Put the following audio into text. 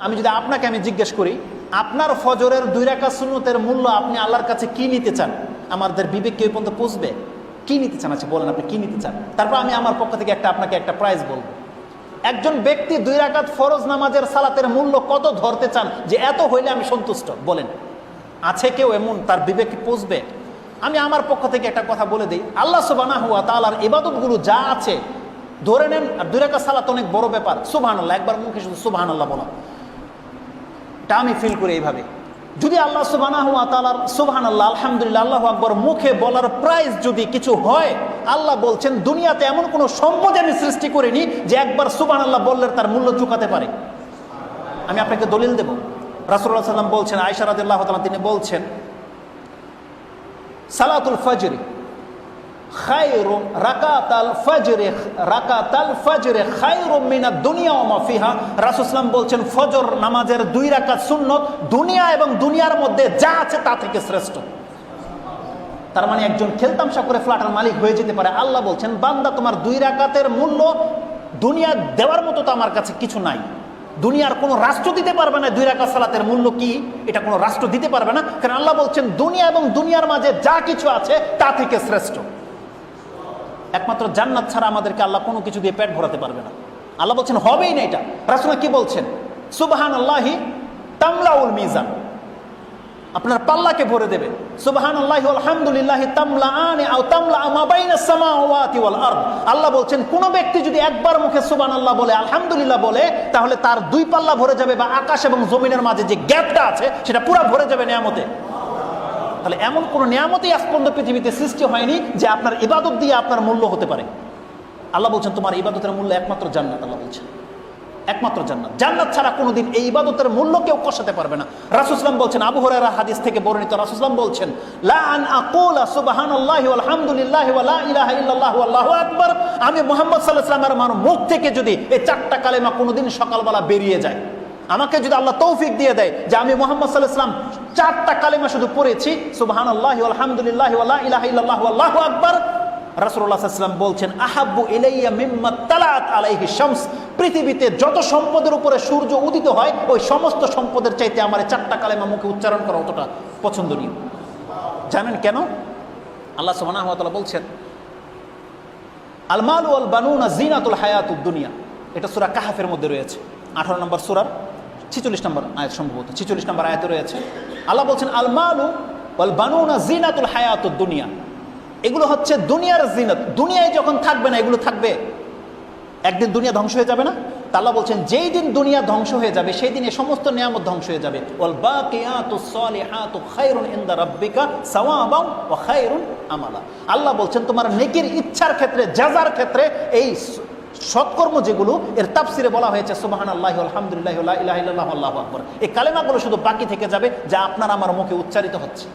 আমি যদি আপনাকে জিজ্ঞেস করি আপনার ফজরের 2 রাকাত সুন্নতের মূল্য আপনি আল্লাহর কাছে কি নিতে চান, আমাদের বিবেক কি ওই পর্যন্ত পুষবে? কি নিতে চান? আচ্ছা বলেন আপনি কি নিতে চান, তারপর আমি আমার পক্ষ থেকে আপনাকে একটা প্রাইজ বলবো। একজন ব্যক্তি 2 রাকাত ফরজ নামাজের সালাতের মূল্য কত ধরতে চান যে এত হইলে আমি সন্তুষ্ট? বলেন, আছে কেউ এমন? তার বিবেক কি পুষবে? আমি আমার পক্ষ থেকে একটা কথা বলে দিই, আল্লাহ সুবহানাহু ওয়া তাআলার ইবাদতগুলো যা আছে ধরে নেন, 2 রাকাত সালাত অনেক বড় ব্যাপার। সুবহানাল্লাহ, একবার মুখে শুধু সুবহানাল্লাহ বলা, এটা আমি ফিল করি এইভাবে। যদি আল্লাহ সুবহানাহু ওয়া তাআলার সুবহানাল্লাহ, আলহামদুলিল্লাহ, আল্লাহু আকবার মুখে বলার প্রাইস যদি কিছু হয়, আল্লাহ বলছেন দুনিয়াতে এমন কোনো সম্পদ আমি সৃষ্টি করিনি যে একবার সুবহানাল্লাহ বললে তার মূল্য চুকাতে পারে। আমি আপনাকে দলিল দেব। রাসূলুল্লাহ সাল্লাল্লাহু আলাইহি ওয়াসাল্লাম বলছেন, আয়েশা রাদিয়াল্লাহু তাআলা তিনি বলছেন, সালাতুল ফজর খায়রুন রাকাতাল ফজর খায়রুম মিনাদ দুনিয়া ওয়া মা ফিহা। রাসূল সাল্লাল্লাহু বলছেন ফজর নামাজের 2 রাকাত সুন্নত দুনিয়া এবং দুনিয়ার মধ্যে যা আছে তা থেকে শ্রেষ্ঠ। তার মানে একজন খেলতামশা করে ফ্ল্যাটের মালিক হয়ে যেতে পারে। আল্লাহ বলছেন বান্দা তোমার 2 রাকাতের মূল্য দুনিয়া দেওয়ার মতো তো আমার কাছে কিছু নাই। দুনিয়ার কোনো রাষ্ট্র দিতে পারবে না 2 রাকাত সালাতের মূল্য কি, এটা কোনো রাষ্ট্র দিতে পারবে না। কারণ আল্লাহ বলছেন দুনিয়া এবং দুনিয়ার মাঝে যা কিছু আছে তা থেকে শ্রেষ্ঠ। একমাত্র জান্নাত ছাড়া আমাদেরকে আল্লাহ কোনো কিছু দিয়ে পেট ভরাতে পারবে না। আল্লাহ বলছেন হবেই না এটা। রাসূল কি বলছেন? সুবহানাল্লাহি তামলাউল মিজান, আপনার পাল্লাকে ভরে দেবে। সুবহানাল্লাহি আলহামদুলিল্লাহি তামলাআনি আও তামলা মা বাইনাস সামাওয়াতি ওয়াল আরদ। আল্লাহ বলছেন কোন ব্যক্তি যদি একবার মুখে সুবহানাল্লাহ বলে, আলহামদুলিল্লাহ বলে, তাহলে তার 2 পাল্লা ভরে যাবে, বা আকাশ এবং জমিনের মাঝে যে গ্যাপটা আছে সেটা পুরো ভরে যাবে নিয়ামতে। তাহলে এমন কোন নিয়ামতই আজ পর্যন্ত পৃথিবীতে সৃষ্টি হয়নি যে আপনার ইবাদত দিয়ে আপনার মূল্য হতে পারে। আল্লাহ বলছেন তোমার ইবাদতের মূল্য একমাত্র জান্নাত। আল্লাহ বলছেন একমাত্র জান্নাত। জান্নাত ছাড়া কোনোদিন এই ইবাদতের মূল্য কেউ কষাতে পারবে না। রাসূল সাল্লাল্লাহু আলাইহি ওয়াসাল্লাম বলছেন, আবু হুরায়রা হাদিস থেকে বর্ণিত, রাসূল সাল্লাল্লাহু আলাইহি ওয়াসাল্লাম বলছেন, লা আন আকুলা সুবহানাল্লাহি ওয়াল হামদুলিল্লাহি ওয়া লা ইলাহা ইল্লাল্লাহু আল্লাহু আকবার। আমি মুহাম্মদ সাল্লাল্লাহু আলাইহি ওয়াসাল্লামের মুখ থেকে যদি এই 4টা কালেমা কোনোদিন সকালবেলা বেরিয়ে যায়, আমাকে যদি আল্লাহ তৌফিক দিয়ে দেয় যে আমি মুহাম্মদ সাল্লাল্লাহু আলাইহি ওয়াসাল্লাম 4টা কালেমা শুধু পড়েছি, সুবহানাল্লাহি ওয়াল হামদুলিল্লাহি ওয়া লা ইলাহা ইল্লাল্লাহু আল্লাহু আকবার, রাসূলুল্লাহ সাল্লাল্লাহু আলাইহি ওয়াসাল্লাম বলছেন আহাব্বু ইলাইয়া মিম্মা তালাত আলাইহি শামস। পৃথিবীতে যত সম্পদের উপরে সূর্য উদিত হয় ওই সমস্ত সম্পদের চাইতে আমার 4টা কালেমা মুখে উচ্চারণ করা অতটা পছন্দনীয়। জানেন কেন? আল্লাহ সুবহানাহু ওয়া তাআলা বলছেন আল মালু ওয়াল বানুনা জিনাতুল হায়াতুদ দুনিয়া। এটা সূরা কাহফের মধ্যে রয়েছে, 18 নম্বর সূরার 46 নম্বর আয়াত, সম্ভবত 46 নম্বর আয়াতে রয়েছে। আল্লাহ বলছেন আল মালু ওয়াল বানুনা জিনাতুল হায়াতুদ দুনিয়া। এগুলো হচ্ছে দুনিয়ার জিনাত। দুনিয়ায় যখন থাকবে না এগুলো থাকবে, একদিন দুনিয়া ধ্বংস হয়ে যাবে না? তা আল্লাহ বলছেন যেই দিন দুনিয়া ধ্বংস হয়ে যাবে সেই দিন এই সমস্ত নিয়ামত ধ্বংস হয়ে যাবে। ওয়াল বাকিয়াতুস সালিহাতু খায়রুন ইনদা রাব্বিকা সাওয়াবান ওয়া খায়রুন আমালা। আল্লাহ বলছেন তোমার নেকির ইচ্ছার ক্ষেত্রে, জাযার ক্ষেত্রে এই সৎকর্ম যেগুলো, এর তাফসিরে বলা হয়েছে সুবহানাল্লাহি আলহামদুলিল্লাহি ওয়া লা ইলাহা ইল্লাল্লাহু আল্লাহু আকবার। এই কালেমাগুলো শুধু বাকি থেকে যাবে যা আপনার আমার মুখে উচ্চারিত হচ্ছে।